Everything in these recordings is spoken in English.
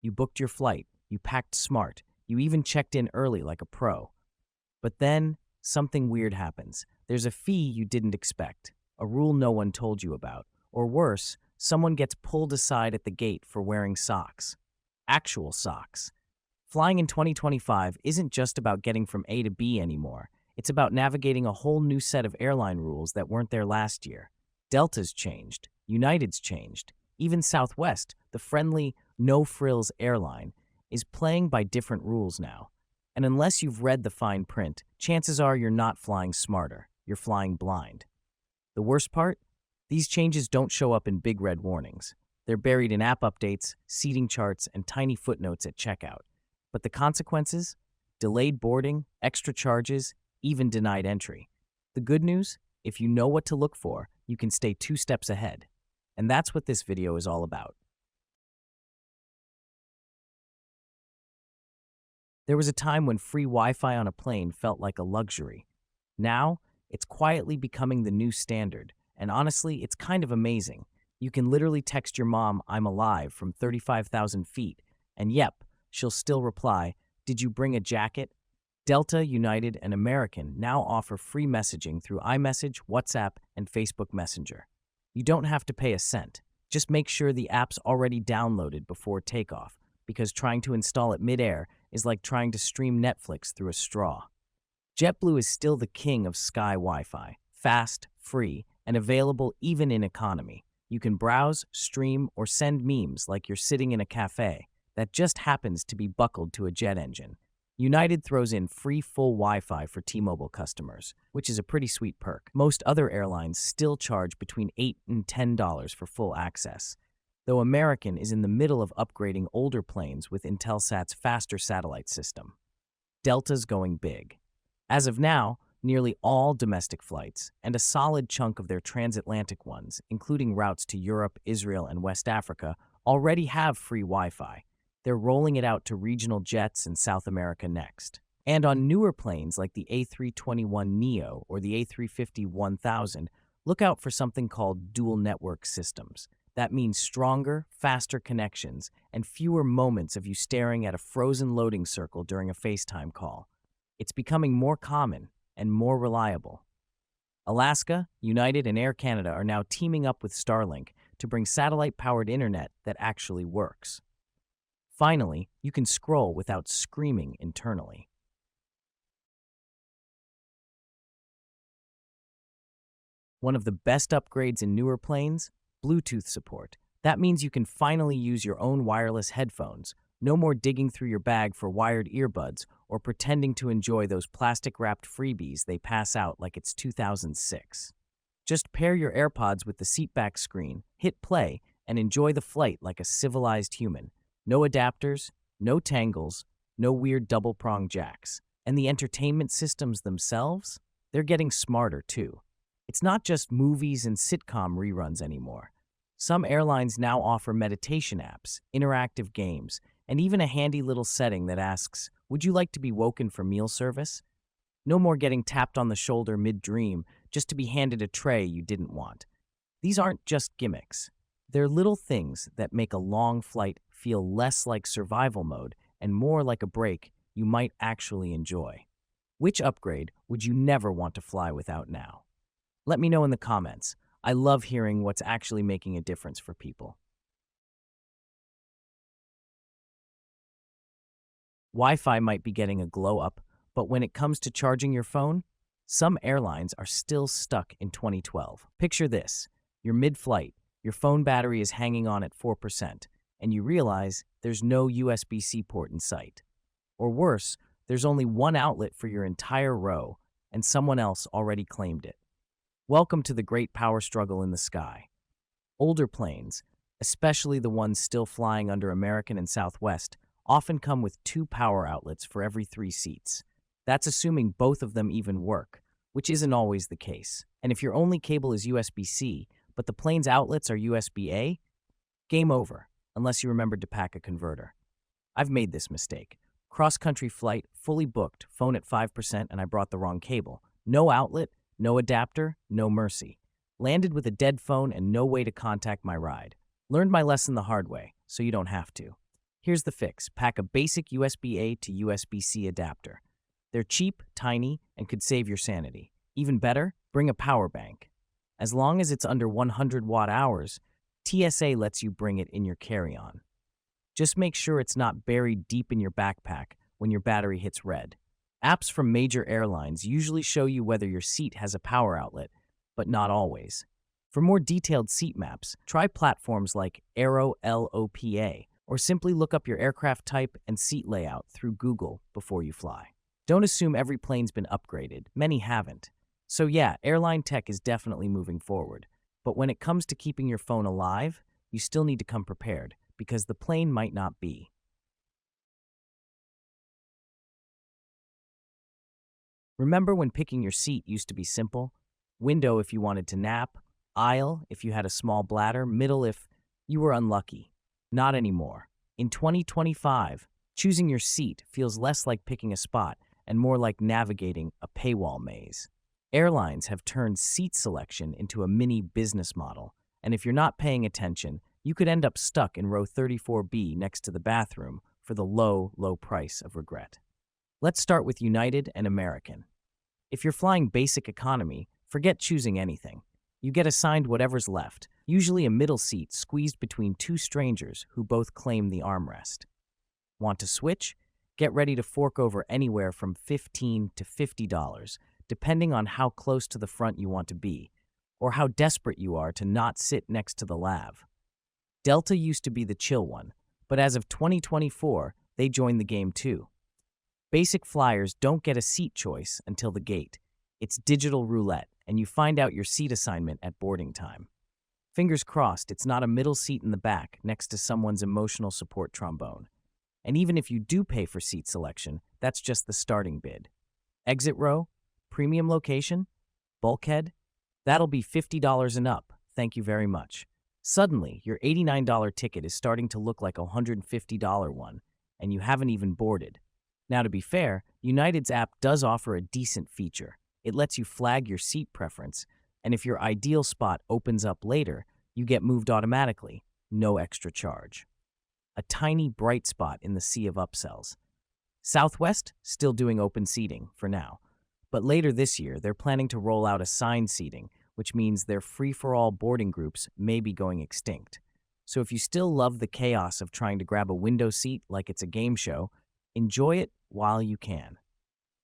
You booked your flight, you packed smart, you even checked in early like a pro. But then, something weird happens. There's a fee you didn't expect, a rule no one told you about, or worse, someone gets pulled aside at the gate for wearing socks. Actual socks. Flying in 2025 isn't just about getting from A to B anymore. It's about navigating a whole new set of airline rules that weren't there last year. Delta's changed, United's changed. Even Southwest, the friendly, no-frills airline, is playing by different rules now. And unless you've read the fine print, chances are you're not flying smarter, you're flying blind. The worst part? These changes don't show up in big red warnings. They're buried in app updates, seating charts, and tiny footnotes at checkout. But the consequences? Delayed boarding, extra charges, even denied entry. The good news? If you know what to look for, you can stay 2 steps ahead. And that's what this video is all about. There was a time when free Wi-Fi on a plane felt like a luxury. Now, it's quietly becoming the new standard, and honestly, it's kind of amazing. You can literally text your mom, "I'm alive," from 35,000 feet, and yep, she'll still reply, "Did you bring a jacket?" Delta, United, and American now offer free messaging through iMessage, WhatsApp, and Facebook Messenger. You don't have to pay a cent. Just make sure the app's already downloaded before takeoff, because trying to install it mid-air is like trying to stream Netflix through a straw. JetBlue is still the king of Sky Wi-Fi, fast, free, and available even in economy. You can browse, stream, or send memes like you're sitting in a cafe that just happens to be buckled to a jet engine. United throws in free full Wi-Fi for T-Mobile customers, which is a pretty sweet perk. Most other airlines still charge between $8 and $10 for full access, though American is in the middle of upgrading older planes with Intelsat's faster satellite system. Delta's going big. As of now, nearly all domestic flights, and a solid chunk of their transatlantic ones, including routes to Europe, Israel, and West Africa, already have free Wi-Fi. They're rolling it out to regional jets in South America next. And on newer planes like the A321neo or the A350-1000, look out for something called dual network systems. That means stronger, faster connections and fewer moments of you staring at a frozen loading circle during a FaceTime call. It's becoming more common and more reliable. Alaska, United, and Air Canada are now teaming up with Starlink to bring satellite-powered internet that actually works. Finally, you can scroll without screaming internally. One of the best upgrades in newer planes? Bluetooth support. That means you can finally use your own wireless headphones. No more digging through your bag for wired earbuds or pretending to enjoy those plastic-wrapped freebies they pass out like it's 2006. Just pair your AirPods with the seatback screen, hit play, and enjoy the flight like a civilized human. No adapters, no tangles, no weird double-prong jacks. And the entertainment systems themselves? They're getting smarter, too. It's not just movies and sitcom reruns anymore. Some airlines now offer meditation apps, interactive games, and even a handy little setting that asks, "Would you like to be woken for meal service?" No more getting tapped on the shoulder mid-dream just to be handed a tray you didn't want. These aren't just gimmicks. They're little things that make a long flight feel less like survival mode and more like a break you might actually enjoy. Which upgrade would you never want to fly without now? Let me know in the comments. I love hearing what's actually making a difference for people. Wi-Fi might be getting a glow up, but when it comes to charging your phone, some airlines are still stuck in 2012. Picture this. You're mid-flight, your phone battery is hanging on at 4%, and you realize there's no USB-C port in sight. Or worse, there's only one outlet for your entire row, and someone else already claimed it. Welcome to the great power struggle in the sky. Older planes, especially the ones still flying under American and Southwest, often come with 2 power outlets for every 3 seats. That's assuming both of them even work, which isn't always the case. And if your only cable is USB-C, but the plane's outlets are USB-A, game over, unless you remembered to pack a converter. I've made this mistake. Cross-country flight, fully booked, phone at 5%, and I brought the wrong cable. No outlet, no adapter, no mercy. Landed with a dead phone and no way to contact my ride. Learned my lesson the hard way, so you don't have to. Here's the fix. Pack a basic USB-A to USB-C adapter. They're cheap, tiny, and could save your sanity. Even better, bring a power bank. As long as it's under 100 watt-hours, TSA lets you bring it in your carry-on. Just make sure it's not buried deep in your backpack when your battery hits red. Apps from major airlines usually show you whether your seat has a power outlet, but not always. For more detailed seat maps, try platforms like Aero-LOPA, or simply look up your aircraft type and seat layout through Google before you fly. Don't assume every plane's been upgraded. Many haven't. So yeah, airline tech is definitely moving forward. But when it comes to keeping your phone alive, you still need to come prepared, because the plane might not be. Remember when picking your seat used to be simple? Window if you wanted to nap, aisle if you had a small bladder, middle if you were unlucky. Not anymore. In 2025, choosing your seat feels less like picking a spot and more like navigating a paywall maze. Airlines have turned seat selection into a mini business model, and if you're not paying attention, you could end up stuck in row 34B next to the bathroom for the low, low price of regret. Let's start with United and American. If you're flying basic economy, forget choosing anything. You get assigned whatever's left, usually a middle seat squeezed between two strangers who both claim the armrest. Want to switch? Get ready to fork over anywhere from $15 to $50, depending on how close to the front you want to be, or how desperate you are to not sit next to the lav. Delta used to be the chill one, but as of 2024, they joined the game too. Basic flyers don't get a seat choice until the gate. It's digital roulette, and you find out your seat assignment at boarding time. Fingers crossed it's not a middle seat in the back next to someone's emotional support trombone. And even if you do pay for seat selection, that's just the starting bid. Exit row? Premium location? Bulkhead? That'll be $50 and up, thank you very much. Suddenly, your $89 ticket is starting to look like a $150 one, and you haven't even boarded. Now, to be fair, United's app does offer a decent feature. It lets you flag your seat preference, and if your ideal spot opens up later, you get moved automatically, no extra charge. A tiny bright spot in the sea of upsells. Southwest, still doing open seating for now, but later this year they're planning to roll out assigned seating, which means their free-for-all boarding groups may be going extinct. So if you still love the chaos of trying to grab a window seat like it's a game show, enjoy it while you can.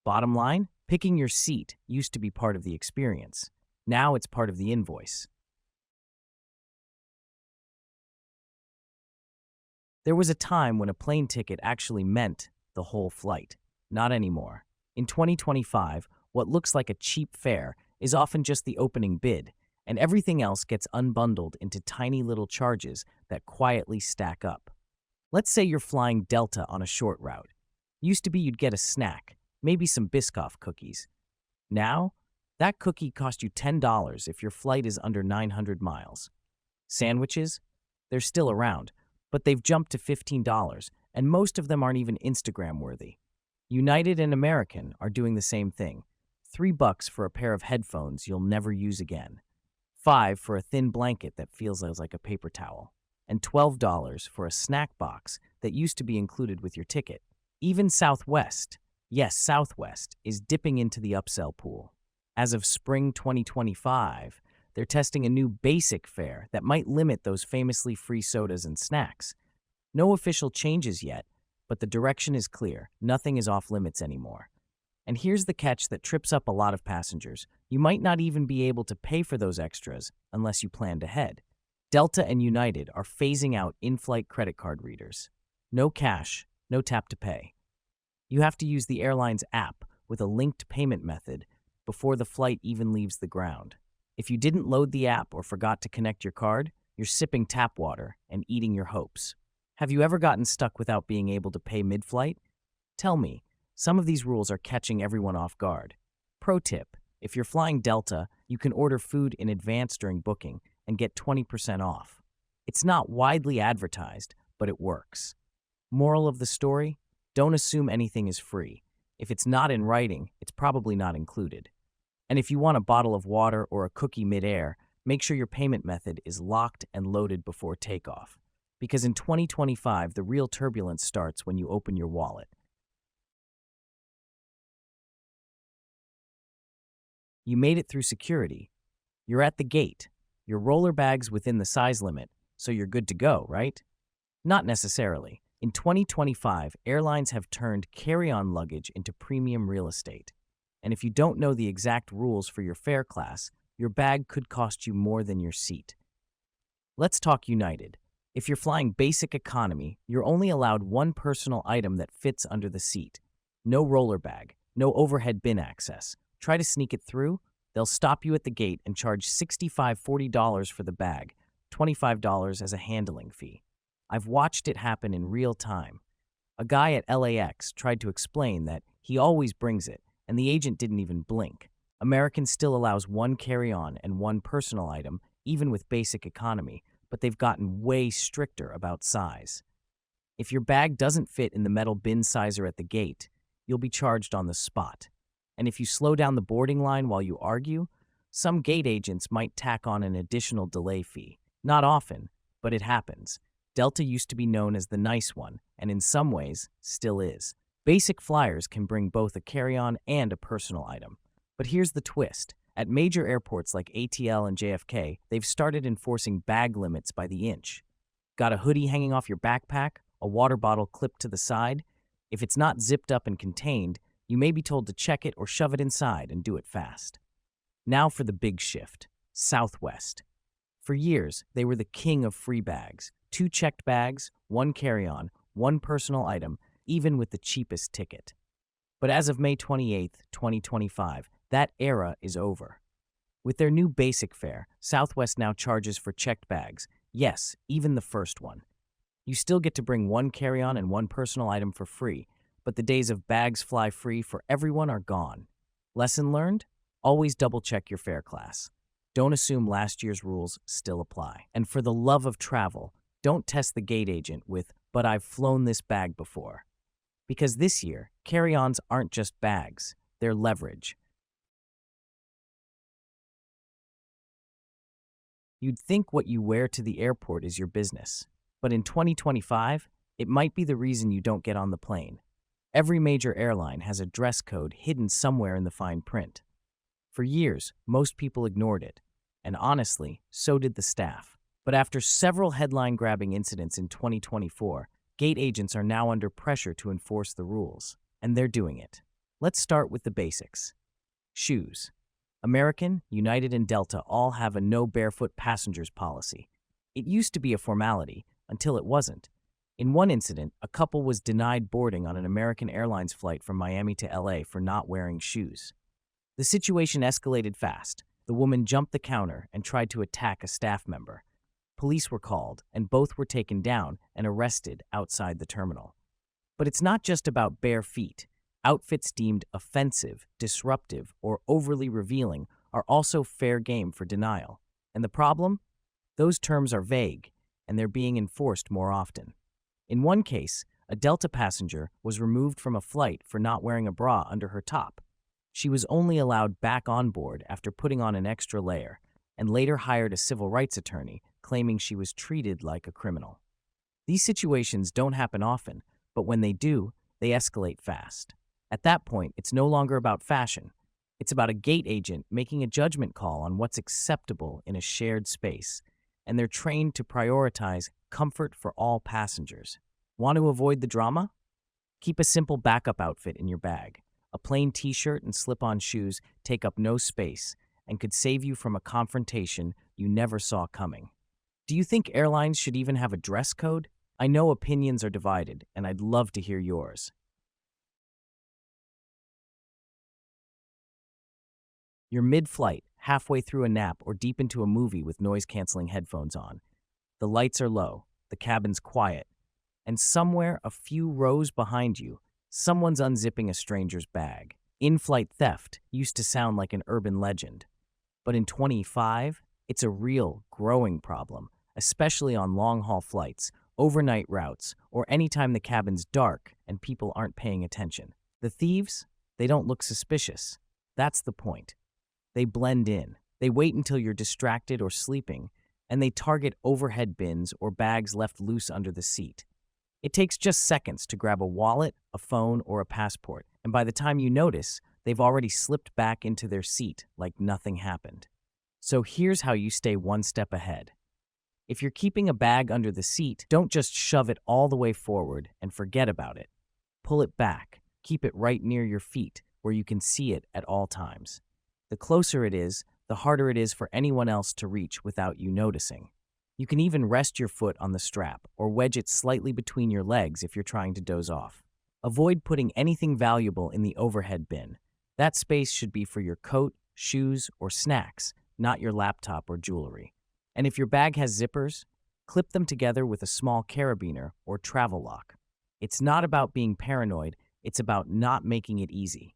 Bottom line, picking your seat used to be part of the experience. Now it's part of the invoice. There was a time when a plane ticket actually meant the whole flight. Not anymore. In 2025, what looks like a cheap fare is often just the opening bid, and everything else gets unbundled into tiny little charges that quietly stack up. Let's say you're flying Delta on a short route. Used to be you'd get a snack, maybe some Biscoff cookies. Now, that cookie costs you $10 if your flight is under 900 miles. Sandwiches? They're still around, but they've jumped to $15, and most of them aren't even Instagram-worthy. United and American are doing the same thing. $3 for a pair of headphones you'll never use again. $5 for a thin blanket that feels like a paper towel. And $12 for a snack box that used to be included with your ticket. Even Southwest, yes, Southwest, is dipping into the upsell pool. As of spring 2025, they're testing a new basic fare that might limit those famously free sodas and snacks. No official changes yet, but the direction is clear. Nothing is off limits anymore. And here's the catch that trips up a lot of passengers. You might not even be able to pay for those extras unless you planned ahead. Delta and United are phasing out in-flight credit card readers. No cash, no tap to pay. You have to use the airline's app with a linked payment method before the flight even leaves the ground. If you didn't load the app or forgot to connect your card, you're sipping tap water and eating your hopes. Have you ever gotten stuck without being able to pay mid-flight? Tell me, some of these rules are catching everyone off guard. Pro tip, if you're flying Delta, you can order food in advance during booking and get 20% off. It's not widely advertised, but it works. Moral of the story? Don't assume anything is free. If it's not in writing, it's probably not included. And if you want a bottle of water or a cookie mid-air, make sure your payment method is locked and loaded before takeoff. Because in 2025, the real turbulence starts when you open your wallet. You made it through security. You're at the gate. Your roller bag's within the size limit, so you're good to go, right? Not necessarily. In 2025, airlines have turned carry-on luggage into premium real estate. And if you don't know the exact rules for your fare class, your bag could cost you more than your seat. Let's talk United. If you're flying basic economy, you're only allowed one personal item that fits under the seat. No roller bag, no overhead bin access. Try to sneak it through, they'll stop you at the gate and charge $40 for the bag, $25 as a handling fee. I've watched it happen in real time. A guy at LAX tried to explain that he always brings it, and the agent didn't even blink. American still allows one carry-on and one personal item, even with basic economy, but they've gotten way stricter about size. If your bag doesn't fit in the metal bin sizer at the gate, you'll be charged on the spot. And if you slow down the boarding line while you argue, some gate agents might tack on an additional delay fee. Not often, but it happens. Delta used to be known as the nice one, and in some ways, still is. Basic flyers can bring both a carry-on and a personal item. But here's the twist. At major airports like ATL and JFK, they've started enforcing bag limits by the inch. Got a hoodie hanging off your backpack, a water bottle clipped to the side? If it's not zipped up and contained, you may be told to check it or shove it inside and do it fast. Now for the big shift. Southwest. For years, they were the king of free bags. 2 checked bags, 1 carry-on, 1 personal item, even with the cheapest ticket. But as of May 28, 2025, that era is over. With their new basic fare, Southwest now charges for checked bags. Yes, even the first one. You still get to bring 1 carry-on and 1 personal item for free, but the days of bags fly free for everyone are gone. Lesson learned? Always double-check your fare class. Don't assume last year's rules still apply. And for the love of travel, don't test the gate agent with, "But I've flown this bag before." Because this year, carry-ons aren't just bags, they're leverage. You'd think what you wear to the airport is your business. But in 2025, it might be the reason you don't get on the plane. Every major airline has a dress code hidden somewhere in the fine print. For years, most people ignored it. And honestly, so did the staff. But after several headline-grabbing incidents in 2024, gate agents are now under pressure to enforce the rules. And they're doing it. Let's start with the basics. Shoes. American, United, and Delta all have a no barefoot passengers policy. It used to be a formality, until it wasn't. In one incident, a couple was denied boarding on an American Airlines flight from Miami to LA for not wearing shoes. The situation escalated fast. The woman jumped the counter and tried to attack a staff member. Police were called, and both were taken down and arrested outside the terminal. But it's not just about bare feet. Outfits deemed offensive, disruptive, or overly revealing are also fair game for denial. And the problem? Those terms are vague, and they're being enforced more often. In one case, a Delta passenger was removed from a flight for not wearing a bra under her top. She was only allowed back on board after putting on an extra layer, and later hired a civil rights attorney, claiming she was treated like a criminal. These situations don't happen often, but when they do, they escalate fast. At that point, it's no longer about fashion. It's about a gate agent making a judgment call on what's acceptable in a shared space, and they're trained to prioritize comfort for all passengers. Want to avoid the drama? Keep a simple backup outfit in your bag. A plain t-shirt and slip-on shoes take up no space and could save you from a confrontation you never saw coming. Do you think airlines should even have a dress code? I know opinions are divided, and I'd love to hear yours. You're mid-flight, halfway through a nap, or deep into a movie with noise-canceling headphones on. The lights are low, the cabin's quiet, and somewhere a few rows behind you, someone's unzipping a stranger's bag. In-flight theft used to sound like an urban legend. But in 2025, it's a real, growing problem, especially on long-haul flights, overnight routes, or anytime the cabin's dark and people aren't paying attention. The thieves, they don't look suspicious. That's the point. They blend in. They wait until you're distracted or sleeping, and they target overhead bins or bags left loose under the seat. It takes just seconds to grab a wallet, a phone, or a passport, and by the time you notice, they've already slipped back into their seat like nothing happened. So here's how you stay one step ahead. If you're keeping a bag under the seat, don't just shove it all the way forward and forget about it. Pull it back. Keep it right near your feet, where you can see it at all times. The closer it is, the harder it is for anyone else to reach without you noticing. You can even rest your foot on the strap or wedge it slightly between your legs if you're trying to doze off. Avoid putting anything valuable in the overhead bin. That space should be for your coat, shoes, or snacks, not your laptop or jewelry. And if your bag has zippers, clip them together with a small carabiner or travel lock. It's not about being paranoid, it's about not making it easy.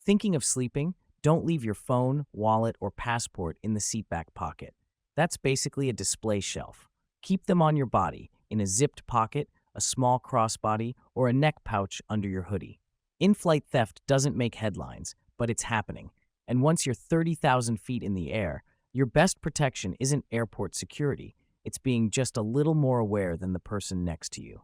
Thinking of sleeping? Don't leave your phone, wallet, or passport in the seatback pocket. That's basically a display shelf. Keep them on your body, in a zipped pocket, a small crossbody, or a neck pouch under your hoodie. In-flight theft doesn't make headlines, but it's happening. And once you're 30,000 feet in the air, your best protection isn't airport security. It's being just a little more aware than the person next to you.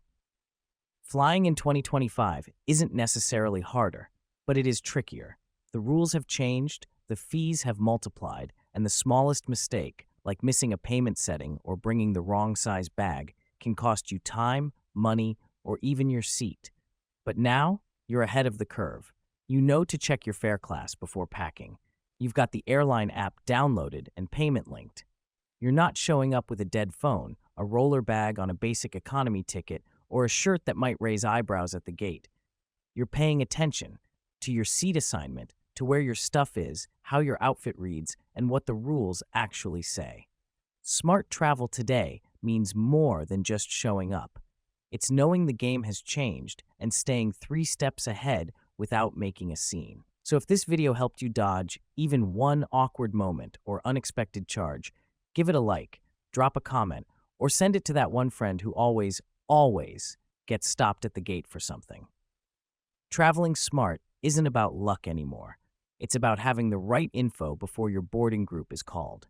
Flying in 2025 isn't necessarily harder, but it is trickier. The rules have changed, the fees have multiplied, and the smallest mistake, like missing a payment setting or bringing the wrong size bag, can cost you time, money, or even your seat. But now, you're ahead of the curve. You know to check your fare class before packing. You've got the Airline app downloaded and payment linked. You're not showing up with a dead phone, a roller bag on a basic economy ticket, or a shirt that might raise eyebrows at the gate. You're paying attention to your seat assignment, to where your stuff is, how your outfit reads, and what the rules actually say. Smart travel today means more than just showing up. It's knowing the game has changed and staying 3 steps ahead without making a scene. So if this video helped you dodge even one awkward moment or unexpected charge, give it a like, drop a comment, or send it to that one friend who always gets stopped at the gate for something. Traveling smart isn't about luck anymore. It's about having the right info before your boarding group is called.